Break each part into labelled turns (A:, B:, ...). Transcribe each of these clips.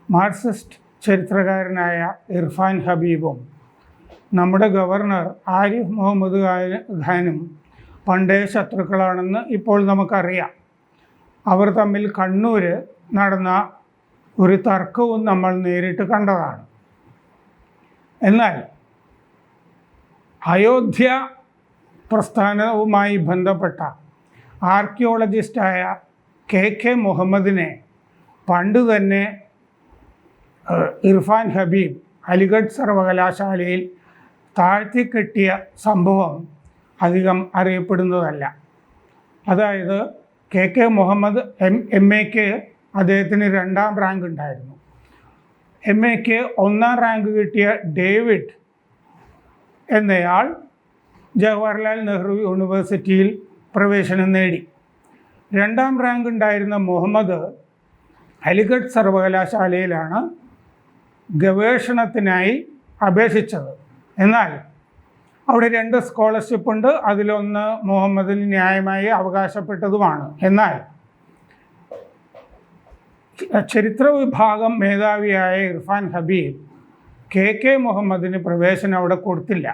A: Marxist ചരിത്രകാരനായ ഇർഫാൻ ഹബീബും നമ്മുടെ governor Arif Muhammad ഖാനും പണ്ടേ ശത്രുക്കളാണെന്ന് ഇപ്പോൾ നമുക്കറിയാം. അവർ തമ്മിൽ കണ്ണൂർ നടന്ന ഒരു തർക്കവും നമ്മൾ നേരിട്ട് കണ്ടതാണ്. എന്നാൽ അയോധ്യ പ്രസ്ഥാനവുമായി ബന്ധപ്പെട്ട ആർക്കിയോളജിസ്റ്റായ കെ മുഹമ്മദിനെ പണ്ട് തന്നെ ഇർഫാൻ ഹബീബ് അലിഗഡ് സർവകലാശാലയിൽ താഴ്ത്തിക്കെട്ടിയ സംഭവം അധികം അറിയപ്പെടുന്നതല്ല. അതായത് കെ മുഹമ്മദ് എം എക്ക് അദ്ദേഹത്തിന് 2ാം റാങ്ക് ഉണ്ടായിരുന്നു. എം എക്ക് 1ാം റാങ്ക് കിട്ടിയ ഡേവിഡ് എന്നയാൾ ജവഹർലാൽ നെഹ്റു യൂണിവേഴ്സിറ്റിയിൽ പ്രവേശനം നേടി. 2ാം റാങ്ക് ഉണ്ടായിരുന്ന മുഹമ്മദ് അലിഗഡ് സർവകലാശാലയിലാണ് ഗവേഷണത്തിനായി അപേക്ഷിച്ചത്. എന്നാൽ അവിടെ 2 സ്കോളർഷിപ്പ് ഉണ്ട്. അതിലൊന്ന് മുഹമ്മദിന് ന്യായമായി അവകാശപ്പെട്ടതുമാണ്. എന്നാൽ ചരിത്ര വിഭാഗം മേധാവിയായ ഇർഫാൻ ഹബീബ് കെ മുഹമ്മദിന് പ്രവേശനം അവിടെ കൊടുത്തില്ല.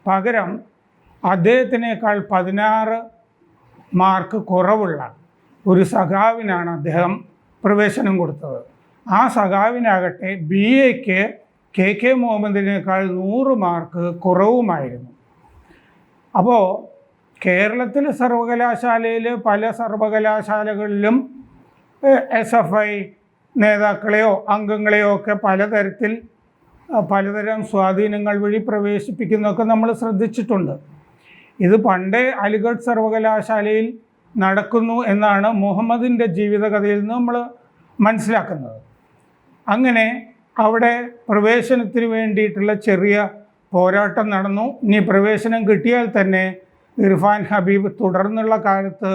A: പകരം അദ്ദേഹത്തിനേക്കാൾ 16 മാർക്ക് കുറവുള്ള ഒരു സഖാവിനാണ് അദ്ദേഹം പ്രവേശനം കൊടുത്തത്. ആ സഖാവിനാകട്ടെ BAക്ക് കെ മുഹമ്മദിനേക്കാൾ 100 മാർക്ക് കുറവുമായിരുന്നു. അപ്പോൾ കേരളത്തിലെ സർവകലാശാലയിൽ പല സർവകലാശാലകളിലും SFI നേതാക്കളെയോ അംഗങ്ങളെയോ ഒക്കെ പലതരം സ്വാധീനങ്ങൾ വഴി പ്രവേശിപ്പിക്കുന്നതൊക്കെ നമ്മൾ ശ്രദ്ധിച്ചിട്ടുണ്ട്. ഇത് പണ്ടേ അലിഗഡ് സർവകലാശാലയിൽ നടക്കുന്നു എന്നാണ് മുഹമ്മദിൻ്റെ ജീവിതകഥയിൽ നിന്ന് നമ്മൾ മനസ്സിലാക്കുന്നത്. അങ്ങനെ അവിടെ പ്രവേശനത്തിന് വേണ്ടിയിട്ടുള്ള ചെറിയ പോരാട്ടം നടന്നു. ഇനി പ്രവേശനം കിട്ടിയാൽ തന്നെ ഇർഫാൻ ഹബീബ് തുടർന്നുള്ള കാലത്ത്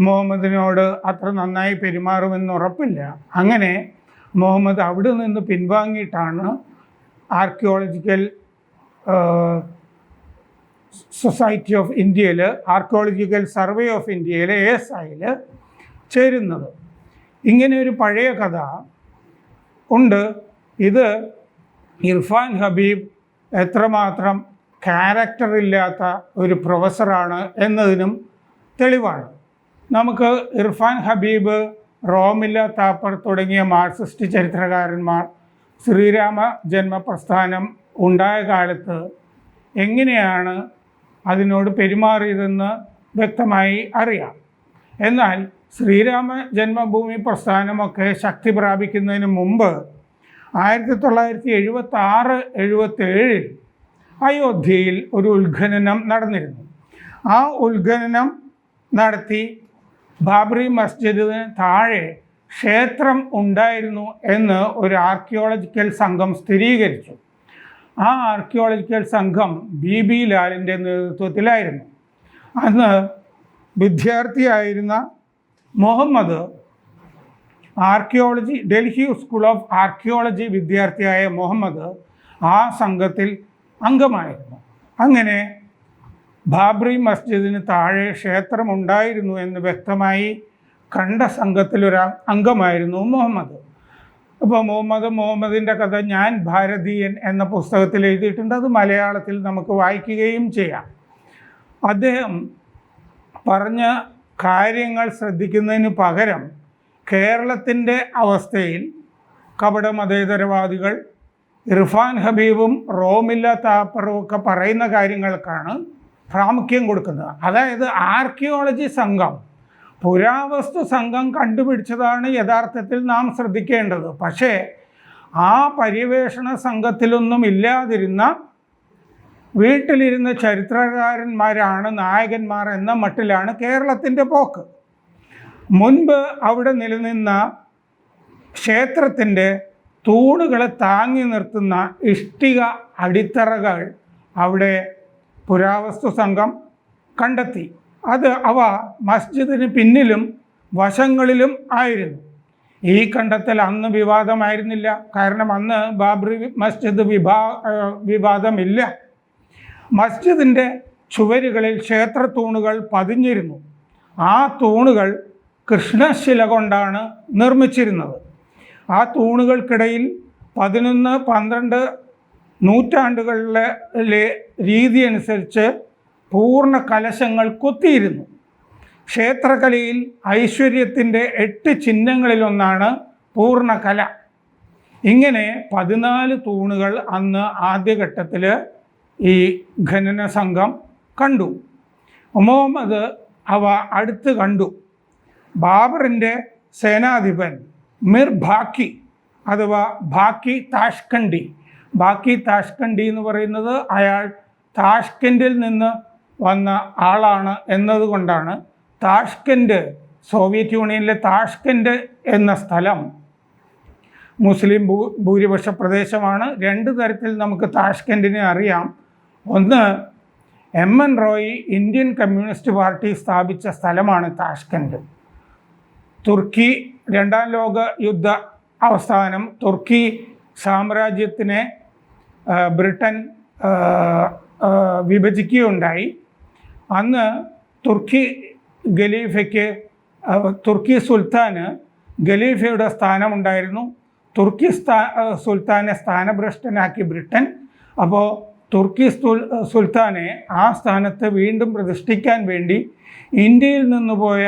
A: മുഹമ്മദിനോട് അത്ര നന്നായി പെരുമാറുമെന്ന് ഉറപ്പില്ല. അങ്ങനെ മുഹമ്മദ് അവിടെ നിന്ന് പിൻവാങ്ങിയിട്ടാണ് ആർക്കിയോളജിക്കൽ സൊസൈറ്റി ഓഫ് ഇന്ത്യയിൽ, ആർക്കിയോളജിക്കൽ സർവേ ഓഫ് ഇന്ത്യയിൽ ASIയിൽ ചേരുന്നത്. ഇങ്ങനെ ഒരു പഴയ കഥ ഉണ്ട്. ഇത് ഇർഫാൻ ഹബീബ് എത്രമാത്രം ക്യാരക്ടറില്ലാത്ത ഒരു പ്രൊഫസറാണ് എന്നതിനും തെളിവാണ്. നമുക്ക് ഇർഫാൻ ഹബീബ്, റോമില്ല താപ്പർ തുടങ്ങിയ മാർക്സിസ്റ്റ് ചരിത്രകാരന്മാർ ശ്രീരാമ ജന്മപ്രസ്ഥാനം ഉണ്ടായ കാലത്ത് എങ്ങനെയാണ് അതിനോട് പെരുമാറിയതെന്ന് വ്യക്തമായി അറിയാം. എന്നാൽ ശ്രീരാമ ജന്മഭൂമി പ്രസ്ഥാനമൊക്കെ ശക്തി പ്രാപിക്കുന്നതിന് മുമ്പ് 1976-77 അയോധ്യയിൽ ഒരു ഉത്ഖനനം നടന്നിരുന്നു. ആ ഉത്ഖനനം നടത്തി ബാബറി മസ്ജിദിന് താഴെ ക്ഷേത്രം ഉണ്ടായിരുന്നു എന്ന് ഒരു ആർക്കിയോളജിക്കൽ സംഘം സ്ഥിരീകരിച്ചു. ആ ആർക്കിയോളജിക്കൽ സംഘം BB ലാലിൻ്റെ നേതൃത്വത്തിലായിരുന്നു. അന്ന് വിദ്യാർത്ഥിയായിരുന്ന Muhammad Delhi school of archaeology വിദ്യാർത്ഥിയായ മുഹമ്മദ് ആ സംഘത്തിൽ അംഗമായിരുന്നു. അങ്ങനെ ബാബറി മസ്ജിദിന് താഴെ ക്ഷേത്രമുണ്ടായിരുന്നു എന്ന് വ്യക്തമായി കണ്ട സംഘത്തിലൊരു അംഗമായിരുന്നു മുഹമ്മദ്. അപ്പോൾ മുഹമ്മദിൻ്റെ കഥ ഞാൻ ഭാരതീയൻ എന്ന പുസ്തകത്തിൽ എഴുതിയിട്ടുണ്ട്. അത് മലയാളത്തിൽ നമുക്ക് വായിക്കുകയും ചെയ്യാം. അദ്ദേഹം പറഞ്ഞ കാര്യങ്ങൾ ശ്രദ്ധിക്കുന്നതിന് പകരം കേരളത്തിൻ്റെ അവസ്ഥയിൽ കപട മതേതരവാദികൾ ഇർഫാൻ ഹബീബും റോമില്ല താപ്പറും ഒക്കെ പറയുന്ന കാര്യങ്ങൾക്കാണ് പ്രാമുഖ്യം കൊടുക്കുന്നത്. അതായത് ആർക്കിയോളജി സംഘം, പുരാവസ്തു സംഘം കണ്ടുപിടിച്ചതാണ് യഥാർത്ഥത്തിൽ നാം ശ്രദ്ധിക്കേണ്ടത്. പക്ഷേ ആ പര്യവേഷണ സംഘത്തിലൊന്നും ഇല്ലാതിരുന്ന വീട്ടിലിരുന്ന ചരിത്രകാരന്മാരാണ് നായകന്മാർ എന്ന മട്ടിലാണ് കേരളത്തിൻ്റെ പോക്ക്. മുൻപ് അവിടെ നിലനിന്ന ക്ഷേത്രത്തിൻ്റെ തൂണുകളെ താങ്ങി നിർത്തുന്ന ഇഷ്ടിക അടിത്തറകൾ അവിടെ പുരാവസ്തു സംഘം കണ്ടെത്തി. അവ മസ്ജിദിന് പിന്നിലും വശങ്ങളിലും ആയിരുന്നു. ഈ കണ്ടെത്തൽ അന്ന് വിവാദമായിരുന്നില്ല. കാരണം അന്ന് ബാബറി മസ്ജിദ് വിവാദമില്ല. മസ്ജിദിൻ്റെ ചുവരുകളിൽ ക്ഷേത്ര തൂണുകൾ പതിഞ്ഞിരുന്നു. ആ തൂണുകൾ കൃഷ്ണശില കൊണ്ടാണ് നിർമ്മിച്ചിരുന്നത്. ആ തൂണുകൾക്കിടയിൽ 11, 12 നൂറ്റാണ്ടുകളിലെ രീതി അനുസരിച്ച് പൂർണ്ണ കലശങ്ങൾ കൊത്തിയിരുന്നു. ക്ഷേത്രകലയിൽ ഐശ്വര്യത്തിൻ്റെ 8 ചിഹ്നങ്ങളിലൊന്നാണ് പൂർണ്ണകല. ഇങ്ങനെ 14 തൂണുകൾ അന്ന് ആദ്യഘട്ടത്തിൽ ഈ ഖനന സംഘം കണ്ടു. മുഹമ്മദ് അവ അടുത്ത് കണ്ടു. ബാബറിൻ്റെ സേനാധിപൻ മിർ ബാക്കി അഥവാ ബാക്കി താഷ്കണ്ടി, ബാക്കി താഷ്കണ്ടി എന്ന് പറയുന്നത് അയാൾ താഷ്കെൻഡിൽ നിന്ന് വന്ന ആളാണ് എന്നതുകൊണ്ടാണ് താഷ്കെൻഡ്, സോവിയറ്റ് യൂണിയനിലെ താഷ്കെൻഡ് എന്ന സ്ഥലം മുസ്ലിം ഭൂരിപക്ഷ പ്രദേശമാണ്. 2 തരത്തിൽ നമുക്ക് താഷ്കെൻഡിനെ അറിയാം. ഒന്ന്, MN Roy Indian communist party സ്ഥാപിച്ച സ്ഥലമാണ് താഷ്കെൻഡ്. തുർക്കി 2ാം ലോക യുദ്ധ അവസാനം തുർക്കി സാമ്രാജ്യത്തിനെ ബ്രിട്ടൻ വിഭജിക്കുകയുണ്ടായി. അന്ന് തുർക്കി ഖലീഫയ്ക്ക്, തുർക്കി സുൽത്താന് ഖലീഫയുടെ സ്ഥാനമുണ്ടായിരുന്നു. തുർക്കി സുൽത്താനെ സ്ഥാനഭ്രഷ്ടനാക്കി ബ്രിട്ടൻ. അപ്പോൾ തുർക്കി സുൽത്താനെ ആ സ്ഥാനത്ത് വീണ്ടും പ്രതിഷ്ഠിക്കാൻ വേണ്ടി ഇന്ത്യയിൽ നിന്ന് പോയ,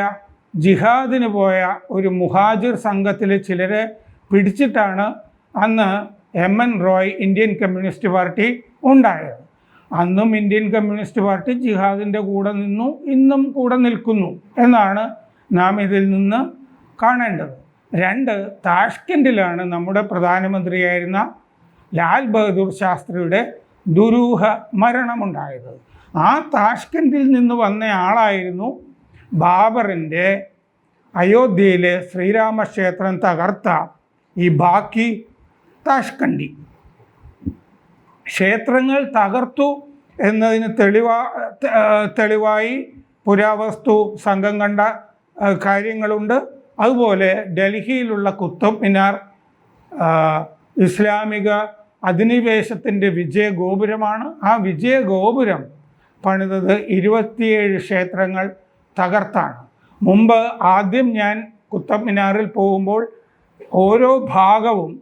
A: ജിഹാദിന് പോയ ഒരു മുഹാജിർ സംഘത്തിൽ ചിലരെ പിടിച്ചിട്ടാണ് അന്ന് MN Roy Indian communist party ഉണ്ടായത്. അന്നും ഇന്ത്യൻ കമ്മ്യൂണിസ്റ്റ് പാർട്ടി ജിഹാദിൻ്റെ കൂടെ നിന്നു, ഇന്നും കൂടെ നിൽക്കുന്നു എന്നാണ് നാം ഇതിൽ നിന്ന് കാണേണ്ടത്. 2, താഷ്കെൻഡിലാണ് നമ്മുടെ പ്രധാനമന്ത്രിയായിരുന്ന ലാൽ ബഹദൂർ ശാസ്ത്രിയുടെ ദുരൂഹ മരണമുണ്ടായത്. ആ താഷ്കെൻഡിൽ നിന്ന് വന്ന ആളായിരുന്നു ബാബറിൻ്റെ അയോധ്യയിലെ ശ്രീരാമക്ഷേത്രം തകർത്ത ഈ ബാക്കി താഷ്കണ്ടി. ക്ഷേത്രങ്ങൾ തകർത്തു എന്നതിന് തെളിവായി പുരാവസ്തു സംഘം കണ്ട കാര്യങ്ങളുണ്ട്. അതുപോലെ ഡൽഹിയിലുള്ള കുത്തബ് മിനാർ ഇസ്ലാമിക അധിനിവേശത്തിൻ്റെ വിജയഗോപുരമാണ്. ആ വിജയഗോപുരം പണിതത് 27 ക്ഷേത്രങ്ങൾ തകർത്താണ്. മുമ്പ് ആദ്യം ഞാൻ കുത്തബ് മിനാറിൽ പോകുമ്പോൾ ഓരോ ഭാഗവും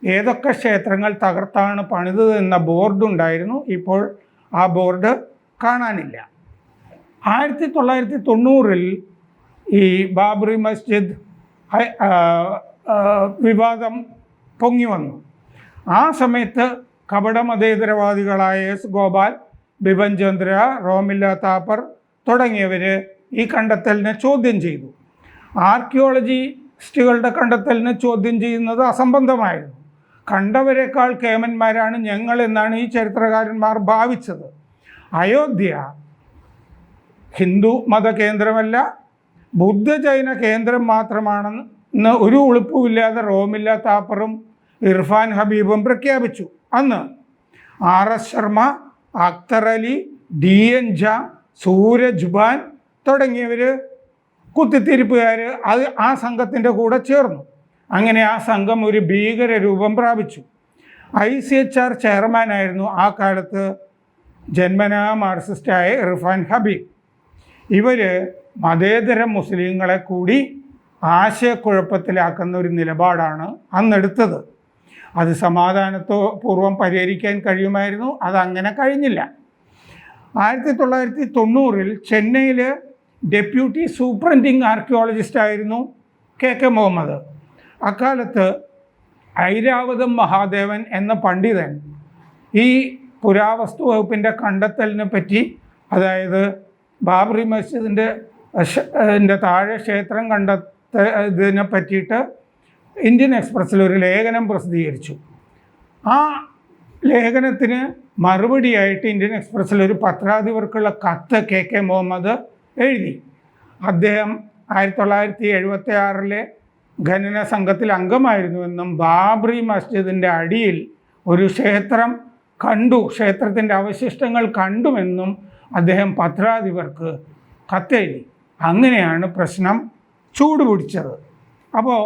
A: ഏതൊക്കെ ക്ഷേത്രങ്ങൾ തകർത്താണ് പണിതത് എന്ന ബോർഡുണ്ടായിരുന്നു. ഇപ്പോൾ ആ ബോർഡ് കാണാനില്ല. 1990-ൽ ഈ ബാബറി മസ്ജിദ് വിവാദം പൊങ്ങി വന്നു. ആ സമയത്ത് കപടമതേതരവാദികളായ S. ഗോപാൽ, ബിപിൻ ചന്ദ്ര, റോമില്ല താപ്പർ തുടങ്ങിയവർ ഈ കണ്ടെത്തലിനെ ചോദ്യം ചെയ്തു. ആർക്കിയോളജിസ്റ്റുകളുടെ കണ്ടെത്തലിനെ ചോദ്യം ചെയ്യുന്നത് അസംബന്ധമായിരുന്നു. കണ്ടവരെക്കാൾ കേമന്മാരാണ് ഞങ്ങൾ എന്നാണ് ഈ ചരിത്രകാരന്മാർ ഭാവിച്ചത്. അയോധ്യ ഹിന്ദു മത കേന്ദ്രമല്ല, ബുദ്ധ-ജൈന കേന്ദ്രം മാത്രമാണെന്ന് ഒരു ഉളുപ്പുമില്ലാതെ റോമില്ല താപ്പറും ഇർഫാൻ ഹബീബും പ്രഖ്യാപിച്ചു. അന്ന് RS ശർമ്മ, അക്തർ അലി, DN ഝാ, സൂരജ് ഭാൻ തുടങ്ങിയവർ കുത്തിത്തിരിപ്പുകാർ ആ സംഘത്തിൻ്റെ കൂടെ ചേർന്നു. അങ്ങനെ ആ സംഘം ഒരു ഭീകര രൂപം പ്രാപിച്ചു. ICHR ചെയർമാനായിരുന്നു ആ കാലത്ത് ജന്മനാ മാർക്സിസ്റ്റായ ഇർഫാൻ ഹബീബ്. ഇവർ മതേതര മുസ്ലിങ്ങളെ കൂടി ആശയക്കുഴപ്പത്തിലാക്കുന്ന ഒരു നിലപാടാണ് അന്നെടുത്തത്. അത് സമാധാനപൂർവ്വം പരിഹരിക്കാൻ കഴിയുമായിരുന്നു. അതങ്ങനെ കഴിഞ്ഞില്ല. 1990-ൽ ചെന്നൈയിൽ ഡെപ്യൂട്ടി സൂപ്രണ്ടിങ് ആർക്കിയോളജിസ്റ്റായിരുന്നു KK മുഹമ്മദ്. അക്കാലത്ത് ഐരാവതം മഹാദേവൻ എന്ന പണ്ഡിതൻ ഈ പുരാവസ്തു വകുപ്പിൻ്റെ കണ്ടെത്തലിനെ പറ്റി, അതായത് ബാബറി മസ്ജിദിൻ്റെ താഴെ ക്ഷേത്രം കണ്ടെത്തതിനെ പറ്റിയിട്ട് ഇന്ത്യൻ എക്സ്പ്രസ്സിൽ ഒരു ലേഖനം പ്രസിദ്ധീകരിച്ചു. ആ ലേഖനത്തിന് മറുപടിയായിട്ട് ഇന്ത്യൻ എക്സ്പ്രസ്സിൽ ഒരു പത്രാധിപർക്കുള്ള കത്ത് KK മുഹമ്മദ് എഴുതി. അദ്ദേഹം 1976-ലെ ഖനന സംഘത്തിൽ അംഗമായിരുന്നുവെന്നും ബാബറി മസ്ജിദിൻ്റെ അടിയിൽ ഒരു ക്ഷേത്രം കണ്ടു, ക്ഷേത്രത്തിൻ്റെ അവശിഷ്ടങ്ങൾ കണ്ടുമെന്നും അദ്ദേഹം പത്രാധിപർക്ക് കത്തെഴുതി. അങ്ങനെയാണ് പ്രശ്നം ചൂടുപിടിച്ചത്. അപ്പോൾ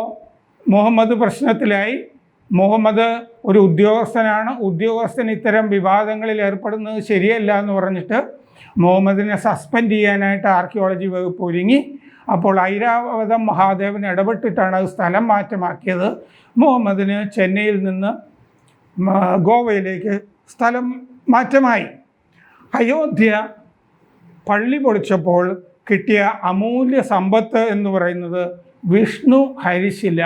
A: മുഹമ്മദ് പ്രശ്നത്തിലായി. മുഹമ്മദ് ഒരു ഉദ്യോഗസ്ഥനാണ്, ഉദ്യോഗസ്ഥൻ ഇത്തരം വിവാദങ്ങളിൽ ഏർപ്പെടുന്നത് ശരിയല്ല എന്ന് പറഞ്ഞിട്ട് മുഹമ്മദിനെ സസ്പെൻഡ് ചെയ്യാനായിട്ട് ആർക്കിയോളജി വകുപ്പ് ഒരുങ്ങി. അപ്പോൾ ഐരാവതം മഹാദേവൻ ഇടപെട്ടിട്ടാണ് അത് സ്ഥലം മാറ്റമാക്കിയത്. മുഹമ്മദിന് ചെന്നൈയിൽ നിന്ന് ഗോവയിലേക്ക് സ്ഥലം മാറ്റമായി. അയോധ്യ പള്ളി പൊളിച്ചപ്പോൾ കിട്ടിയ അമൂല്യ സമ്പത്ത് എന്ന് പറയുന്നത് വിഷ്ണു ഹരിശില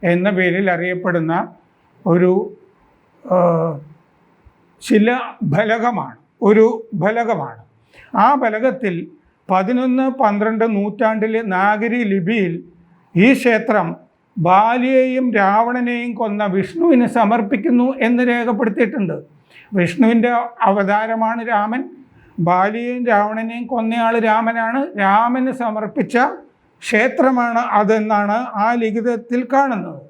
A: എന്ന പേരിൽ അറിയപ്പെടുന്ന ഒരു ഫലകമാണ്. ആ ഫലകത്തിൽ 11-12 നൂറ്റാണ്ടിലെ നാഗരി ലിപിയിൽ ഈ ക്ഷേത്രം ബാലിയെയും രാവണനെയും കൊന്ന വിഷ്ണുവിന് സമർപ്പിക്കുന്നു എന്ന് രേഖപ്പെടുത്തിയിട്ടുണ്ട്. വിഷ്ണുവിൻ്റെ അവതാരമാണ് രാമൻ. ബാലിയെയും രാവണനെയും കൊന്നയാൾ രാമനാണ്. രാമന് സമർപ്പിച്ച ക്ഷേത്രമാണ് അതെന്നാണ് ആ ലിഖിതത്തിൽ കാണുന്നത്.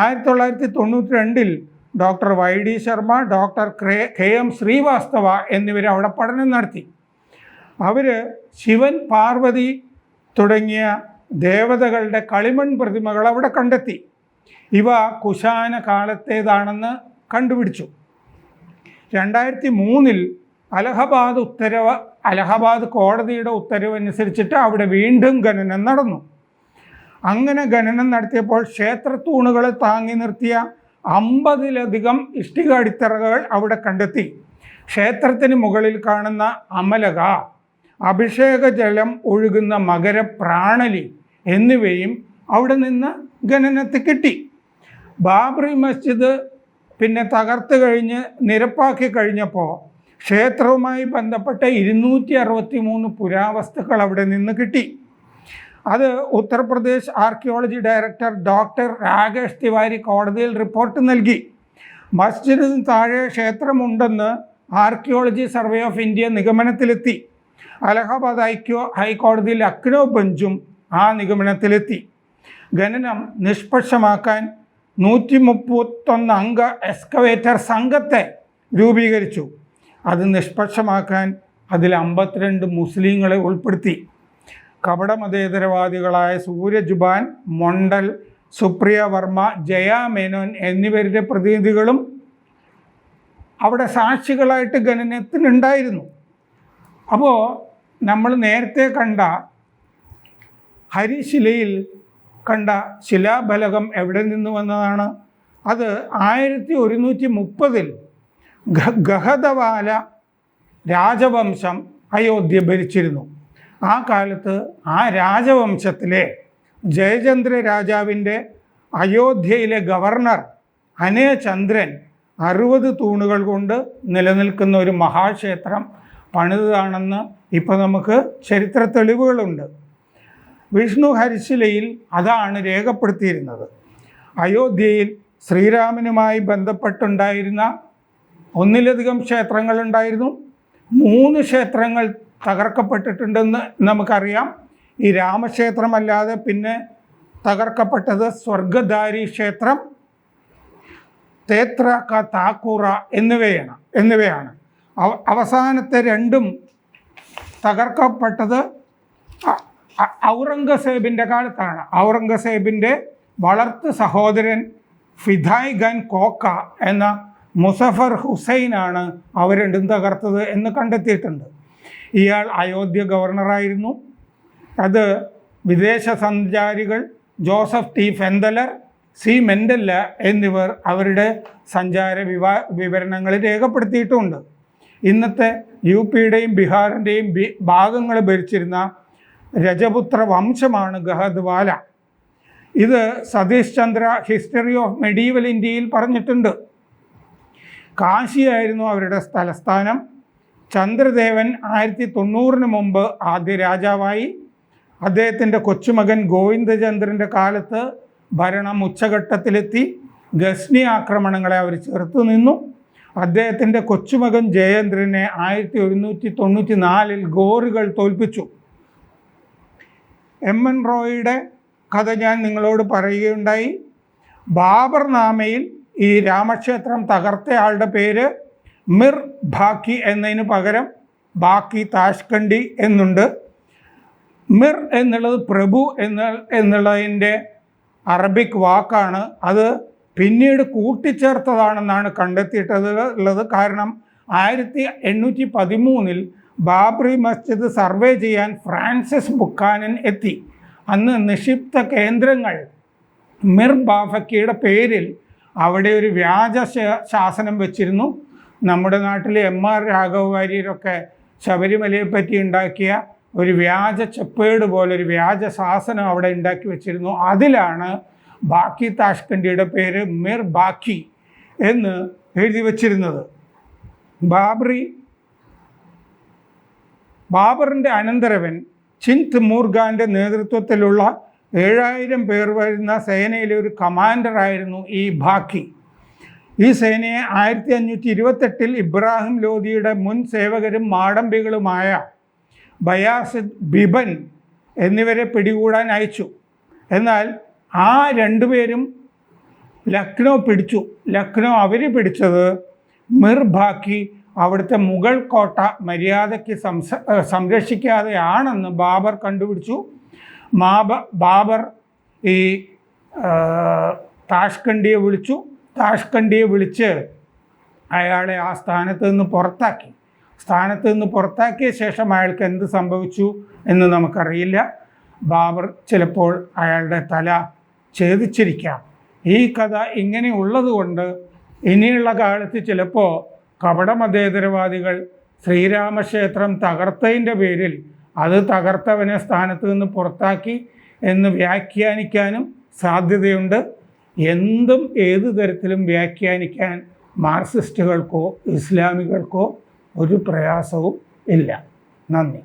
A: 1992 doctor YD Sharma, doctor KM Srivastava എന്നിവർ അവിടെ പഠനം നടത്തി. അവർ ശിവൻ, പാർവതി തുടങ്ങിയ ദേവതകളുടെ കളിമൺ പ്രതിമകൾ അവിടെ കണ്ടെത്തി. ഇവ കുശാന കാലത്തേതാണെന്ന് കണ്ടുപിടിച്ചു. 2003 അലഹബാദ് കോടതിയുടെ ഉത്തരവ് അനുസരിച്ചിട്ട് അവിടെ വീണ്ടും ഖനനം നടന്നു. അങ്ങനെ ഖനനം നടത്തിയപ്പോൾ ക്ഷേത്രത്തൂണുകളെ താങ്ങി നിർത്തിയ 50-ലധികം ഇഷ്ടിക അടിത്തറകൾ അവിടെ കണ്ടെത്തി. ക്ഷേത്രത്തിന് മുകളിൽ കാണുന്ന അമലക, അഭിഷേക ജലം ഒഴുകുന്ന മകരപ്രാണലി എന്നിവയും അവിടെ നിന്ന് ഖനനത്തിൽ കിട്ടി. ബാബറി മസ്ജിദ് പിന്നെ തകർത്ത് കഴിഞ്ഞ് നിരപ്പാക്കി കഴിഞ്ഞപ്പോൾ ക്ഷേത്രവുമായി ബന്ധപ്പെട്ട 263 പുരാവസ്തുക്കൾ അവിടെ നിന്ന് കിട്ടി. അത് Uttar Pradesh archaeology director doctor Rakesh Tiwari കോടതിയിൽ റിപ്പോർട്ട് നൽകി. മസ്ജിദിന് താഴെ ക്ഷേത്രമുണ്ടെന്ന് archaeology survey of India നിഗമനത്തിലെത്തി. Allahabad ഹൈക്കോടതിയിൽ ലക്നോ ബെഞ്ചും ആ നിഗമനത്തിലെത്തി. ഖനനം നിഷ്പക്ഷമാക്കാൻ 131 അംഗ എക്സ്കവേറ്റർ സംഘത്തെ രൂപീകരിച്ചു. അത് നിഷ്പക്ഷമാക്കാൻ അതിൽ 52 മുസ്ലിങ്ങളെ ഉൾപ്പെടുത്തി. കപടമതേതരവാദികളായ സൂരജ്-ബാൻ, മൊണ്ടൽ, സുപ്രിയ വർമ്മ, ജയ മേനോൻ എന്നിവരുടെ പ്രതിനിധികളും അവിടെ സാക്ഷികളായിട്ട് ഖനനത്തിനുണ്ടായിരുന്നു. അപ്പോൾ നമ്മൾ നേരത്തെ കണ്ട ഹരിശിലയിൽ കണ്ട ശിലാഫലകം എവിടെ നിന്ന് വന്നതാണ്? അത് 1130 ഗഹദവാല രാജവംശം അയോധ്യ ഭരിച്ചിരുന്നു. ആ കാലത്ത് ആ രാജവംശത്തിലെ ജയചന്ദ്ര രാജാവിൻ്റെ അയോധ്യയിലെ ഗവർണർ അനയചന്ദ്രൻ 60 തൂണുകൾ കൊണ്ട് നിലനിൽക്കുന്ന ഒരു മഹാക്ഷേത്രം പണിതതാണെന്ന് ഇപ്പോൾ നമുക്ക് ചരിത്ര തെളിവുകളുണ്ട്. വിഷ്ണു ഹരിശിലയിൽ അതാണ് രേഖപ്പെടുത്തിയിരുന്നത്. അയോധ്യയിൽ ശ്രീരാമനുമായി ബന്ധപ്പെട്ടുണ്ടായിരുന്ന 1-ലധികം ക്ഷേത്രങ്ങളുണ്ടായിരുന്നു. 3 ക്ഷേത്രങ്ങൾ തകർക്കപ്പെട്ടിട്ടുണ്ടെന്ന് നമുക്കറിയാം. ഈ രാമക്ഷേത്രമല്ലാതെ പിന്നെ തകർക്കപ്പെട്ടത് സ്വർഗധാരി ക്ഷേത്രം, തേത്ര താക്കൂറ എന്നിവയാണ്. അവസാനത്തെ 2ഉം തകർക്കപ്പെട്ടത് ഔറംഗസേബിൻ്റെ കാലത്താണ്. ഔറംഗസേബിൻ്റെ വളർത്തു സഹോദരൻ ഫിദായ് ഖാൻ കോക്ക എന്ന മുസഫർ ഹുസൈനാണ് അവ രണ്ടും തകർത്തത് എന്ന് കണ്ടെത്തിയിട്ടുണ്ട്. ഇയാൾ അയോധ്യ ഗവർണറായിരുന്നു. അത് വിദേശ സഞ്ചാരികൾ ജോസഫ് ടി ഫെന്തലർ, സി മെൻഡല്ല എന്നിവർ അവരുടെ സഞ്ചാര വിവരണങ്ങൾ രേഖപ്പെടുത്തിയിട്ടുമുണ്ട്. ഇന്നത്തെ UP-യുടെയും ബീഹാറിൻ്റെയും ഭാഗങ്ങൾ ഭരിച്ചിരുന്ന രജപുത്ര വംശമാണ് ഗഹദ്വാല. ഇത് Satish Chandra history of medieval ഇന്ത്യയിൽ പറഞ്ഞിട്ടുണ്ട്. കാശിയായിരുന്നു അവരുടെ തലസ്ഥാനം. ചന്ദ്രദേവൻ 1090 മുമ്പ് ആദ്യ രാജാവായി. അദ്ദേഹത്തിൻ്റെ കൊച്ചുമകൻ ഗോവിന്ദചന്ദ്രൻ്റെ കാലത്ത് ഭരണം ഉച്ചഘട്ടത്തിലെത്തി. ഗസ്നി ആക്രമണങ്ങളെ അവർ ചെറുത്തു നിന്നു. അദ്ദേഹത്തിൻ്റെ കൊച്ചുമകൻ ജയേന്ദ്രനെ 1194 ഗോറികൾ തോൽപ്പിച്ചു. MN റോയിയുടെ കഥ ഞാൻ നിങ്ങളോട് പറയുകയുണ്ടായി. ബാബർ നാമയിൽ ഈ രാമക്ഷേത്രം തകർത്തയാളുടെ പേര് മിർ ബാക്കി എന്നതിന് പകരം ബാക്കി താഷ്കണ്ടി എന്നുണ്ട്. മിർ എന്നുള്ളത് പ്രഭു എന്നുള്ളതിൻ്റെ അറബിക് വാക്കാണ്. അത് പിന്നീട് കൂട്ടിച്ചേർത്തതാണെന്നാണ് കണ്ടെത്തിയിട്ടുള്ളത്. കാരണം 1813 ബാബറി മസ്ജിദ് സർവേ ചെയ്യാൻ ഫ്രാൻസിസ് ബുക്കാനൻ എത്തി. അന്ന് നിക്ഷിപ്ത കേന്ദ്രങ്ങൾ മിർ ബാഫക്കിയുടെ പേരിൽ അവിടെ ഒരു വ്യാജ ശാസനം വെച്ചിരുന്നു. നമ്മുടെ നാട്ടിലെ MR രാഘവ വാര്യരൊക്കെ ശബരിമലയെ പറ്റി ഉണ്ടാക്കിയ ഒരു വ്യാജ ചെപ്പേട് പോലെ ഒരു വ്യാജ ശാസനം അവിടെ ഉണ്ടാക്കി വെച്ചിരുന്നു. അതിലാണ് ബാക്കി താഷ്കണ്ടിയുടെ പേര് മിർ ബാക്കി എന്ന് എഴുതി വച്ചിരുന്നത്. ബാബറിൻ്റെ അനന്തരവൻ ചിന്ത് മൂർഖാൻ്റെ നേതൃത്വത്തിലുള്ള 7000 പേർ വരുന്ന സേനയിലെ ഒരു കമാൻഡറായിരുന്നു ഈ ബാക്കി. ഈ സേനയെ 1528 ഇബ്രാഹിം ലോധിയുടെ മുൻ സേവകരും മാടമ്പികളുമായ ബയാസിദ് ബിബൻ എന്നിവരെ പിടികൂടാൻ അയച്ചു. എന്നാൽ ആ രണ്ടുപേരും ലക്നൗ പിടിച്ചു. ലക്നൗ അവർ പിടിച്ചത് മിർ ബാക്കി അവിടുത്തെ മുഗൾ കോട്ട മര്യാദയ്ക്ക് സംരക്ഷിക്കാതെയാണെന്ന് ബാബർ കണ്ടുപിടിച്ചു. ബാബർ ഈ താഷ്കണ്ടിയെ വിളിച്ച് അയാളെ ആ സ്ഥാനത്ത് നിന്ന് പുറത്താക്കിയ ശേഷം അയാൾക്ക് എന്ത് സംഭവിച്ചു എന്ന് നമുക്കറിയില്ല. ബാബർ ചിലപ്പോൾ അയാളുടെ തല ഛേദിച്ചിരിക്കാം. ഈ കഥ ഇങ്ങനെ ഉള്ളതുകൊണ്ട് ഇനിയുള്ള കാലത്ത് ചിലപ്പോൾ കപടമതേതരവാദികൾ ശ്രീരാമക്ഷേത്രം തകർത്തതിൻ്റെ പേരിൽ അത് തകർത്തവനെ സ്ഥാനത്ത് നിന്ന് പുറത്താക്കി എന്ന് വ്യാഖ്യാനിക്കാനും സാധ്യതയുണ്ട്. എന്തും ഏതു തരത്തിലും വ്യാഖ്യാനിക്കാൻ മാർക്സിസ്റ്റുകൾക്കോ ഇസ്ലാമികൾക്കോ ഒരു പ്രയാസവും ഇല്ല. നന്ദി.